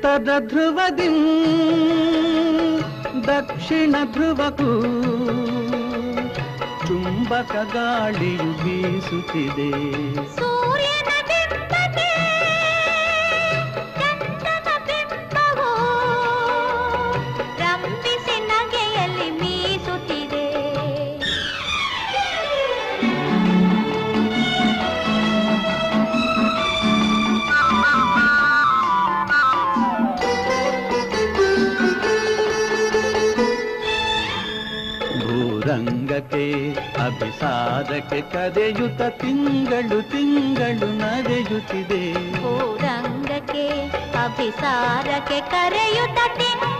ಉತ್ತರ ಧ್ರುವದಿ ದಕ್ಷಿಣ ಧ್ರುವಕ್ಕೂ ಚುಂಬಕ ಗಾಳಿಯು ಬೀಸುತ್ತಿದೆ. ಸೂರ್ಯನ ಬಿಂಬಕ್ಕೆ ಚಂದ್ರನ ಬಿಂಬವೋ ರಂಭಿಸಿ ನಗೆಯಲ್ಲಿ ಮೀಸುತ್ತಿದೆ. ಭೂರಂಗಕ್ಕೆ ಅಭಿಸಾರಕ್ಕೆ ಕರೆಯುತ್ತ ತಿಂಗಳು ತಿಂಗಳು ನಡೆಯುತ್ತಿದೆ. ಭೂರಂಗಕ್ಕೆ ಅಭಿಸಾರಕ್ಕೆ ಕರೆಯುತ್ತ ತಿಂಗಳು